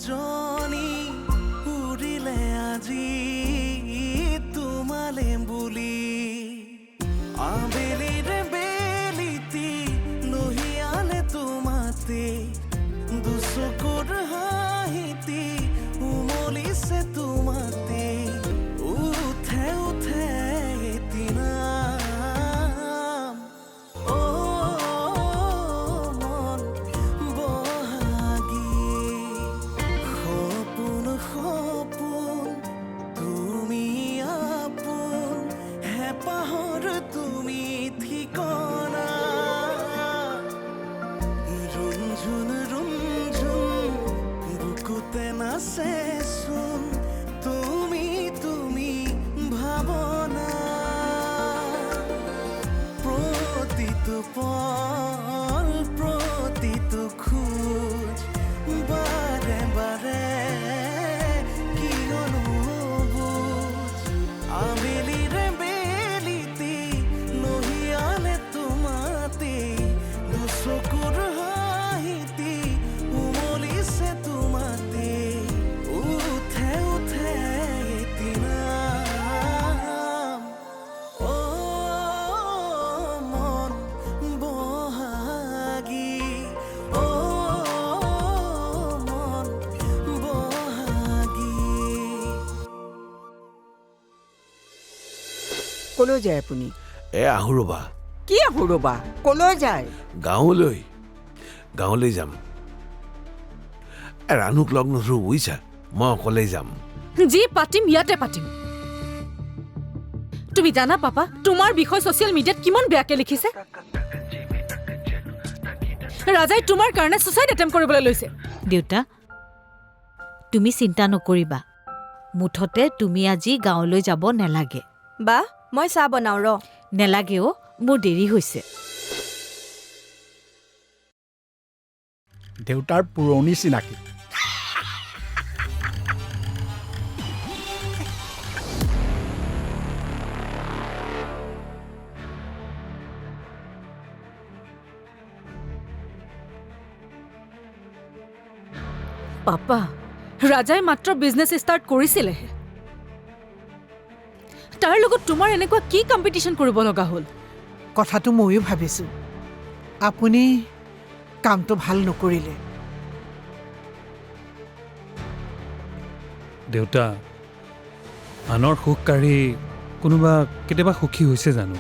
জনী উৰিলে আজি তোমালে বুলি আবেলিৰে বেলিতি লহিয়ালে তোমাতে দুচকুৰ হাঁহিতি উমলিছে তোমাতে উঠে উঠে এদিনা মন বহাগী সপোন সপোন তুমি আপোন হেঁপাহৰ তুমি ঠিকনা ৰুমঝুন ৰুমঝুন বুকুতে নাচেচোন তুমি তুমি ভাৱনা প্ৰতিটো পল প্ৰতিটো খোজ বাৰে বাৰে কিয়নো বুজ আবেলিৰে বেলিতি লহিয়ালে তোমাতে দুচকুৰ হাঁহিতি উমলিছে তোমাতে উঠে উঠে এদিনা মন বহাগী মন বহাগী কলৈ যায় আপুনি? আহো ৰবা। কি আহো ৰবা? কলৈ যায়? গাঁৱলৈ যাম। ৰাণুক লগ নধৰো বুজিছা, মই অকলেই যাম। যি পাতিম ইয়াতে পাতিম। তুমি জানা পাপা, তোমাৰ বিষয় ছচিয়েল মিডিয়াত কিমান বেয়াকে লিখিছে। ৰাজাই তোমাৰ কাৰণে ছুচাইড এটেম্প কৰিবলৈ লৈছে। দেউতা, তুমি চিন্তা নকৰিবা, মুঠতে তুমি আজি গাঁৱলৈ যাব নেলাগে। বা মই চাহ বনাওঁ ৰ। নেলাগে অ', মোৰ দেৰি হৈছে। দেউতাৰ পুৰণি চিনাকি। পাপা, ৰাজাই মাত্ৰ বিজনেছ ষ্টাৰ্ট কৰিছিলেহে। তাৰ লগত তোমাৰ এনেকুৱা কি কম্পিটিশ্যন কৰিব লগা হ'ল? কথাটো ময়ো ভাবিছোঁ, আপুনি কামটো ভাল নকৰিলে। দেউতা, আনৰ সুখ কাঢ়ি কোনোবা কেতিয়াবা সুখী হৈছে জানো?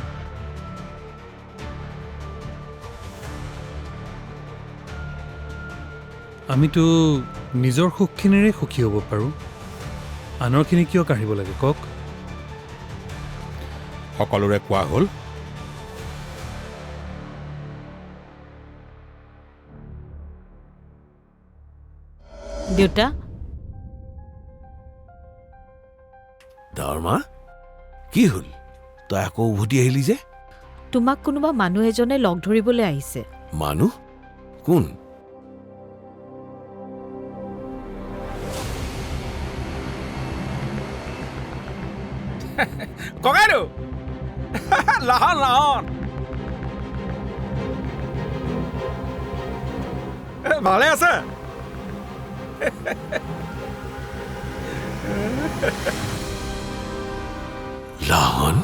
আমিতো নিজৰ সুখখিনিৰে সুখী হ'ব পাৰোঁ, আনৰখিনি কিয় কাঢ়িব লাগে কওক? সকলোৰে কোৱা হ'ল। দেউতা, ধৰ্মা, কি হ'ল? তই আকৌ উভতি আহিলি যে? তোমাক কোনোবা মানুহ এজনে লগ ধৰিবলৈ আহিছে। মানুহ? কোন? ককাইদেউ লাহন লাহন। ভালে আছে? লাহন?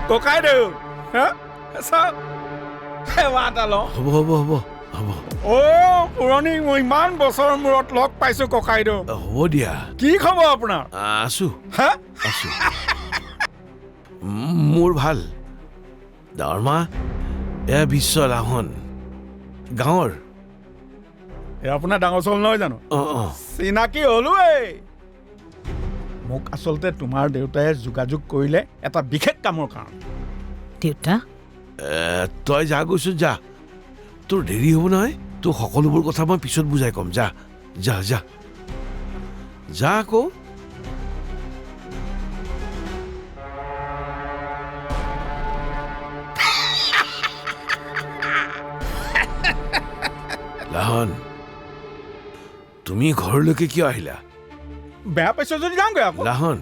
ককাইদেউ চাওক সেৱা এটা লওঁ। হ'ব হ'ব হ'ব হ'ব। অ' পুৰণি মই ইমান বছৰৰ মূৰত লগ পাইছো ককাইদেউ। হ'ব দিয়া। কি খবৰ আপোনাৰ? আছো হা? আছো। মোৰ ভাল। ধৰ্মা, এয়া বিশ্ব লাহন, গাঁৱৰ। এই আপোনাৰ ডাঙৰ চল নহয় জানো? চিনাকি হলোৱেই। মোক আচলতে তোমাৰ দেউতাই যোগাযোগ কৰিলে এটা বিশেষ কামৰ কাৰণে। দেউতা, তই যা গৈছ যা, তোৰ দেৰি হ'ব নহয়। তোৰ সকলোবোৰ কথা মই পিছত বুজাই ক'ম। যা যা যা যা আকৌ। লাহন, তুমি ঘৰলৈকে কিয় আহিলা? বেয়া পাইছ যদি যাওঁগৈ আকৌ। লাহন,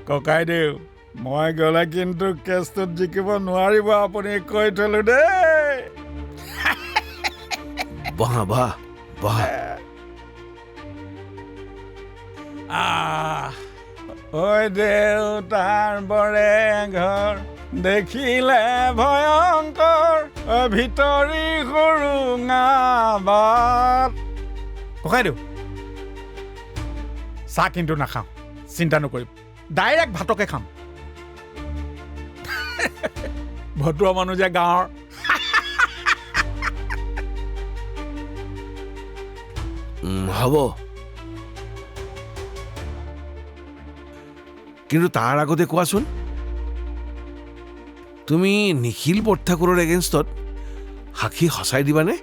ককাইদেউ মই গ'লে কিন্তু কেছটোত জিকিব নোৱাৰিব আপুনি কৈ থলো দেই বহা বহা বহা ঐ দেউতাৰ বৰে ঘৰ দেখিলে ভয়ংকৰ ভিতৰি সুৰুঙা বাট ককাইদেউ চাহ কিন্তু নাখাওঁ চিন্তা নকৰিব ডাইৰেক্ট ভাতকে খাম ভতুৱা মানুহ যে গাঁৱৰ হ'ব কিন্তু তাৰ আগতে কোৱাচোন তুমি নিখিল বৰঠাকুৰৰ এগেইনষ্টত সাক্ষী সঁচাই দিবানে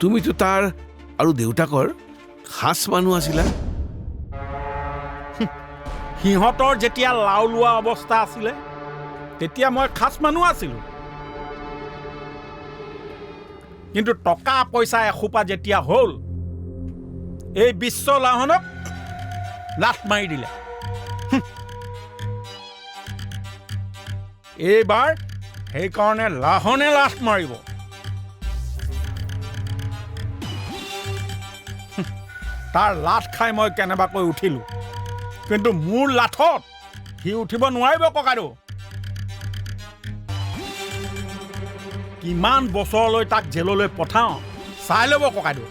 তুমিতো তাৰ আৰু দেউতাকৰ খাচ মানুহ আছিলা সিহঁতৰ যেতিয়া লাও লোৱা অৱস্থা আছিলে তেতিয়া মই খাচ মানুহ আছিলোঁ কিন্তু টকা পইচা এসোপা যেতিয়া হ'ল এই বিশ্ব লাহনক লাট মাৰি দিলে এইবাৰ সেইকাৰণে লাহনে লাট মাৰিব তাৰ লাট খাই মই কেনেবাকৈ উঠিলোঁ কিন্তু মোৰ লাঠত সি উঠিব নোৱাৰিব ককাইদেউ কিমান বছৰলৈ তাক জেললৈ পঠাওঁ চাই ল'ব ককাইদেউ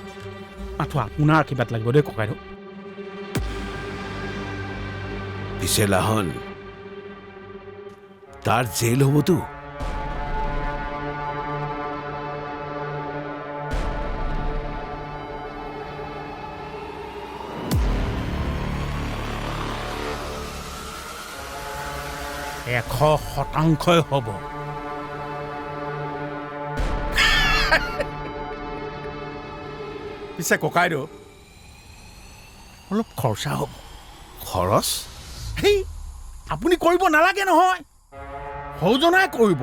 মাথো আপোনাৰ কিবাত লাগিব দেই ককাইদেউ পিছে লাহন তাৰ জেল হ'বতো এশ শতাংশই হ'ব পিছে ককাইদেউ অলপ খৰচা হ'ব খৰচ হেই আপুনি কৰিব নালাগে নহয় সৌজনাই কৰিব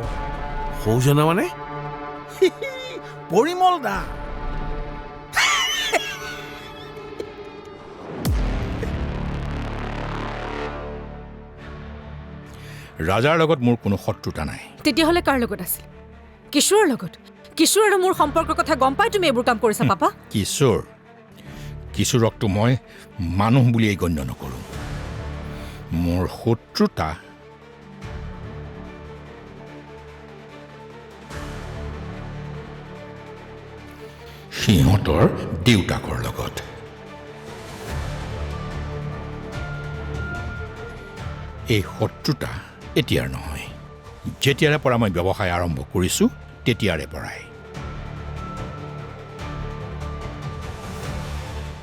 সৌজনা মানে পৰিমল দা ৰাজাৰ লগত মোৰ কোনো শত্ৰুতা নাই তেতিয়াহ'লে কাৰ লগত আছিল কিশোৰৰ লগত কিশোৰ আৰু মোৰ সম্পৰ্কৰ কথা গম পাই তুমি এইবোৰ কাম কৰিছা পাপা কিশোৰকতো মই মানুহ বুলিয়েই গণ্য নকৰোঁ মোৰ শত্ৰুতা সিহঁতৰ দেউতাকৰ লগত এই শত্ৰুতা এতিয়াৰ নহয় যেতিয়াৰে পৰা মই ব্যৱসায় আৰম্ভ কৰিছোঁ তেতিয়াৰে পৰাই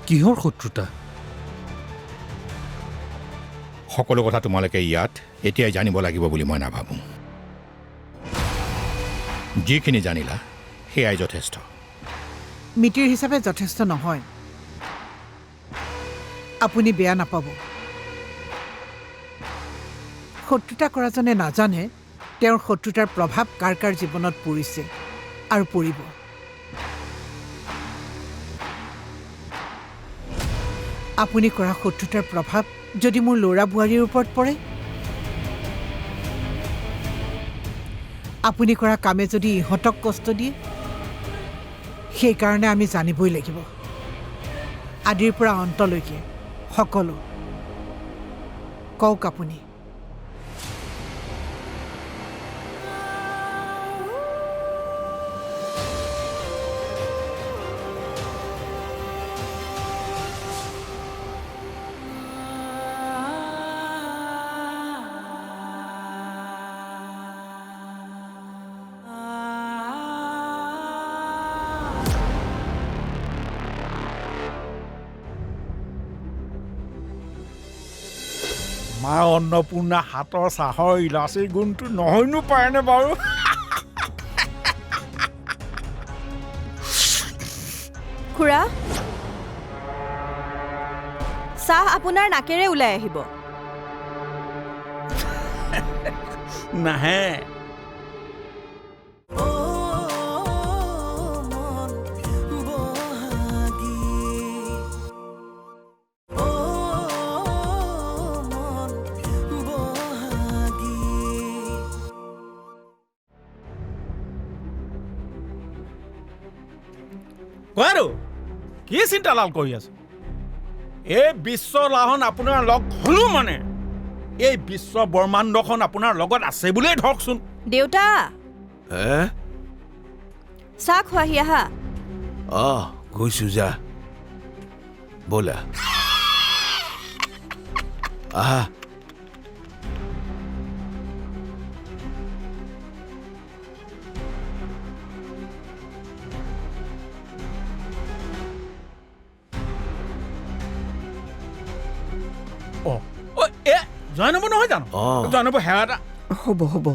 কিহৰ শত্ৰুতা সকলো কথা তোমালোকে ইয়াত এতিয়াই জানিব লাগিব বুলি মই নাভাবোঁ যিখিনি জানিলা সেয়াই যথেষ্ট মিতিৰ হিচাপে যথেষ্ট নহয় আপুনি বেয়া নাপাব শত্ৰুতা কৰাজনে নাজানে তেওঁৰ শত্ৰুতাৰ প্ৰভাৱ কাৰ কাৰ জীৱনত পৰিছে আৰু পৰিব আপুনি কৰা শত্ৰুতাৰ প্ৰভাৱ যদি মোৰ ল'ৰা বোৱাৰীৰ ওপৰত পৰে আপুনি কৰা কামে যদি ইহঁতক কষ্ট দিয়ে সেইকাৰণে আমি জানিবই লাগিব আদিৰ পৰা অন্তলৈকে সকলো কওক আপুনি মা অন্নপূৰ্ণা হাতৰ চাহৰ ইলাচি গুণটো নহয়নো পায়নে বাৰু খুৰা চাহ আপোনাৰ নাকেৰে ওলাই আহিব নাহে মন কোৱাৰো কি চিন্তালাল কৰি আছে এই বিশ্ব লাহন আপোনাৰ লগ হলো মানে এই বিশ্ব ব্ৰহ্মাণ্ডখন আপোনাৰ লগত আছে বুলিয়েই ধৰকচোন দেউতা হে চাহ খোৱাহি আহা গৈছো যা ব'লা আহা জয়নব নহয় জানো জয়নব সেৱা এটা হ'ব হ'ব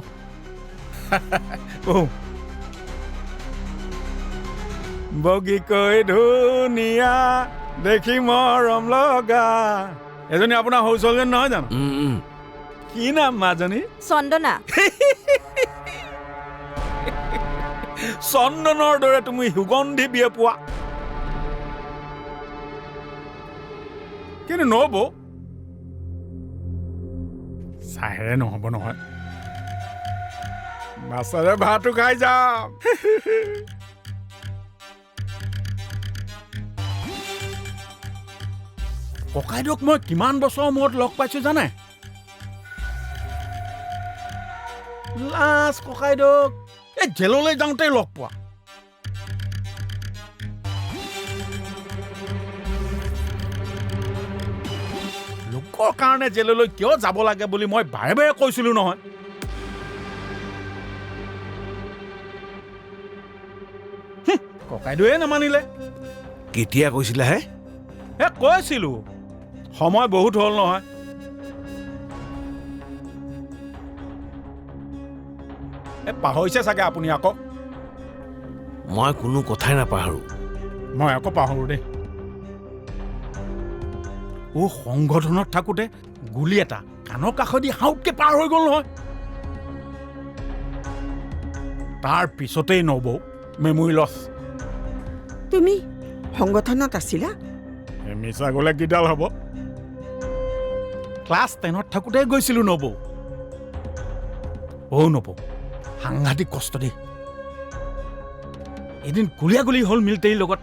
বগীকৈ ধুনীয়া দেখি মৰম লগা এজনী আপোনাৰ সৰু ছোৱালীজনী নহয় জানো কি নাম মাজনী চন্দনা চন্দনৰ দৰে তুমি সুগন্ধি বিয়ে পোৱা কিন্তু নহব চাহেৰে নহ'ব নহয় মাছেৰে ভাতো খাই যাম ককাইদেউক মই কিমান বছৰৰ মূৰত লগ পাইছো জানে লাষ্ট ককাইদেউক এই জেললৈ যাওঁতেই লগ পোৱা লোকৰ কাৰণে জেললৈ কিয় যাব লাগে বুলি মই বাৰে বাৰে কৈছিলো নহয় ককাইদেউৱে নামানিলে কেতিয়া কৈছিলা হে কৈছিলো সময় বহুত হ'ল নহয় পাহৰিছে চাগে আপুনি আকৌ মই কোনো কথাই নাপাহৰো মই আকৌ পাহৰো দেই সংগঠনত থাকোঁতে গুলি এটা কাণৰ কাষেদি হাউতকে পাৰ হৈ গ'ল নহয় তাৰ পিছতেই নবৌ মেমৰি লছ তুমি সংগঠনত আছিলা মিছা গ'লে কিডাল হ'ব ক্লাছ 10ত থাকোঁতে গৈছিলোঁ নবৌ নবৌ সাংঘাতিক কষ্ট দেই এদিন গুলিয়াগুলি হ'ল মিলিটাৰীৰ লগত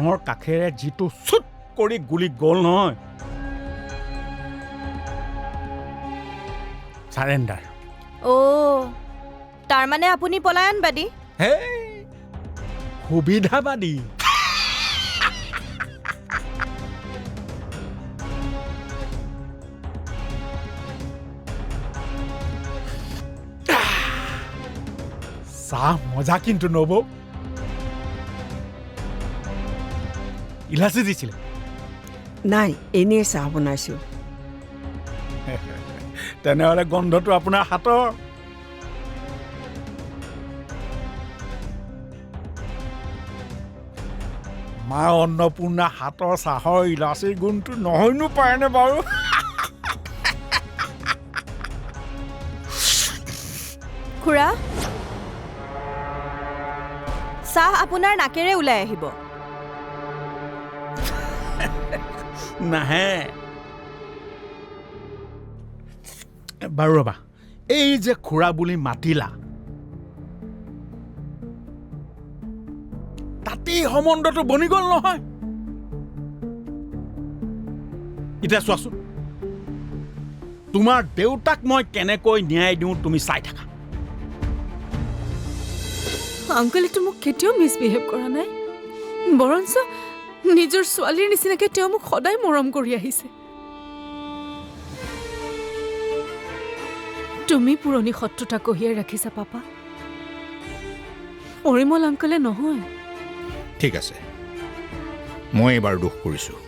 কাণৰ কাষেৰে যিটো চুট কৰি গুলি গ'ল নহয় চাৰেণ্ডাৰ তাৰমানে আপুনি পলায়নবাদী হে সুবিধাবাদী চাহ মজা কিন্তু নবৌ ইলাচি দিছিলে নাই এনেই চাহ বনাইছো তেনেহ'লে গন্ধটো আপোনাৰ হাতৰ মা অন্নপূৰ্ণা হাতৰ চাহৰ ইলাচি গুণটো নহয়নো পায়নে বাৰু খুৰা চাহ আপোনাৰ নাকেৰে ওলাই আহিব নাহে বাৰু ৰবা এই যে খুৰা বুলি মাতিলা তাতেই সম্বন্ধটো বনি গ'ল নহয় এতিয়া চোৱাচোন তোমাৰ দেউতাক মই কেনেকৈ ন্যায় দিওঁ তুমি চাই থাকা আংকলেতো মোক কেতিয়াও মিছবিহেভ কৰা নাই বৰঞ্চ নিজৰ ছোৱালীৰ নিচিনাকে তেওঁ মোক সদায় মৰম কৰি আহিছে তুমি পুৰণি শত্ৰুতা কঢ়িয়াই ৰাখিছা পাপা পৰিমল আংকলে নহয় ঠিক আছে মই এইবাৰ দুখ কৰিছোঁ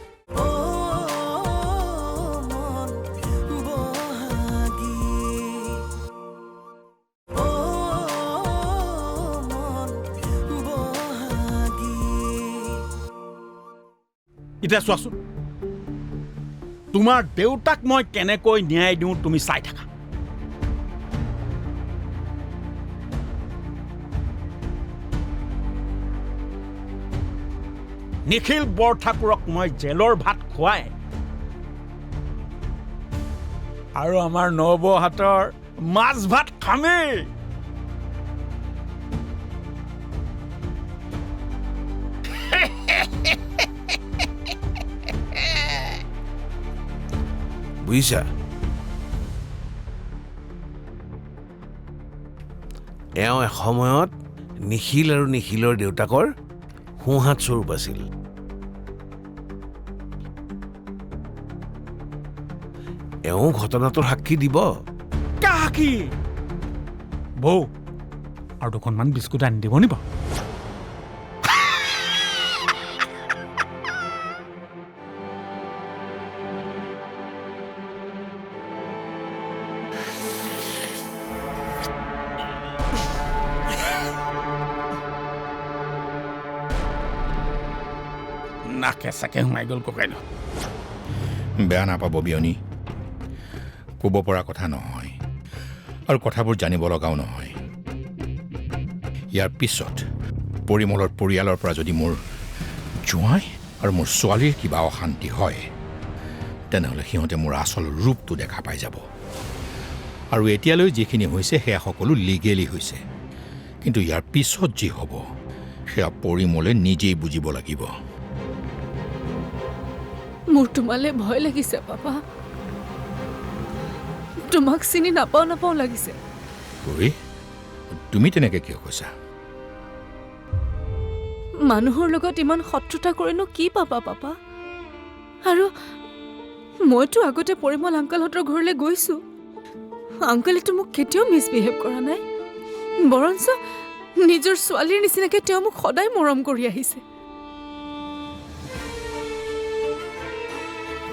এতিয়া চোৱাচোন তোমাৰ দেউতাক মই কেনেকৈ ন্যায় দিওঁ তুমি চাই থাকা নিখিল বৰঠাকুৰক মই জেলৰ ভাত খুৱাই আৰু আমাৰ নবৌ হাতৰ মাছ ভাত খামেই বুজিছা? এওঁ এসময়ত নিখিল আৰু নিখিলৰ দেউতাকৰ সোঁহাত স্বৰূপ আছিল। এওঁ ঘটনাটোৰ সাক্ষী দিব। কাকি বৌ আৰু দুখনমান বিস্কুট আনি দিব নি বাৰু? নাকে চাকে সোমাই গ'ল ককাইদেউ। বেয়া নাপাব বিয়নী, ক'ব পৰা কথা নহয় আৰু কথাবোৰ জানিব লগাও নহয়। ইয়াৰ পিছত পৰিমলৰ পৰিয়ালৰ পৰা যদি মোৰ জোঁৱাই আৰু মোৰ ছোৱালীৰ কিবা অশান্তি হয়, তেনেহ'লে সিহঁতে মোৰ আচল ৰূপটো দেখা পাই যাব। আৰু এতিয়ালৈ যিখিনি হৈছে সেয়া সকলো লিগেলি হৈছে, কিন্তু ইয়াৰ পিছত যি হ'ব সেয়া পৰিমলে নিজেই বুজিব লাগিব। মোৰ তোমালে ভয় লাগিছে পাপা। তোমাক চিনি নাপাওঁ লাগিছে। গৌৰী, তুমি তেনেকৈ কিয় কৈছা? মানুহৰ লগত ইমান শত্ৰুতা কৰিনো কি পাবা পাপা? আৰু মইতো আগতে পৰিমল আংকলহঁতৰ ঘৰলৈ গৈছোঁ। আংকলেতো মোক কেতিয়াও মিছবিহেভ কৰা নাই, বৰঞ্চ নিজৰ ছোৱালীৰ নিচিনাকৈ তেওঁ মোক সদায় মৰম কৰি আহিছে।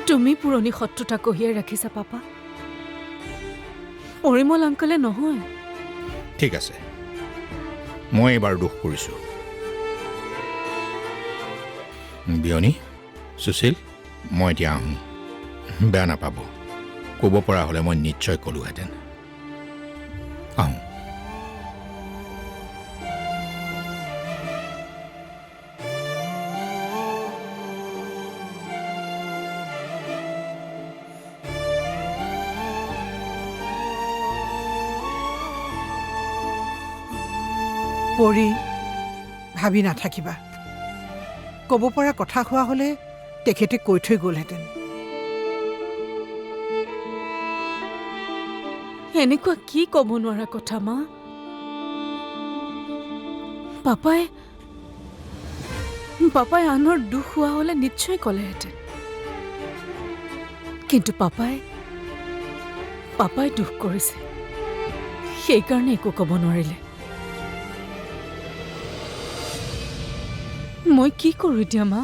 তুমি পুৰণি শত্ৰুতা কঢ়িয়াই ৰাখিছা পাপা, পৰিমল আংকলে নহয়। ঠিক আছে, মই এইবাৰ দোষ কৰিছোঁ। বিয়নী, সুশীল, মই এতিয়া আহোঁ। বেয়া নাপাব, ক'ব পৰা হ'লে মই নিশ্চয় ক'লোহেঁতেন। আহোঁ। পৰি ভাবি নাথাকিবা। ক'ব পৰা কথা হোৱা হ'লে তেখেতে কৈ থৈ গ'লহেঁতেন। এনেকুৱা কি ক'ব নোৱাৰা কথা মা? পাপাই আনৰ দুখ হোৱা হ'লে নিশ্চয় ক'লেহেঁতেন, কিন্তু পাপাই দুখ কৰিছে, সেইকাৰণে একো ক'ব নোৱাৰিলে। মই কি কৰোঁ এতিয়া মা?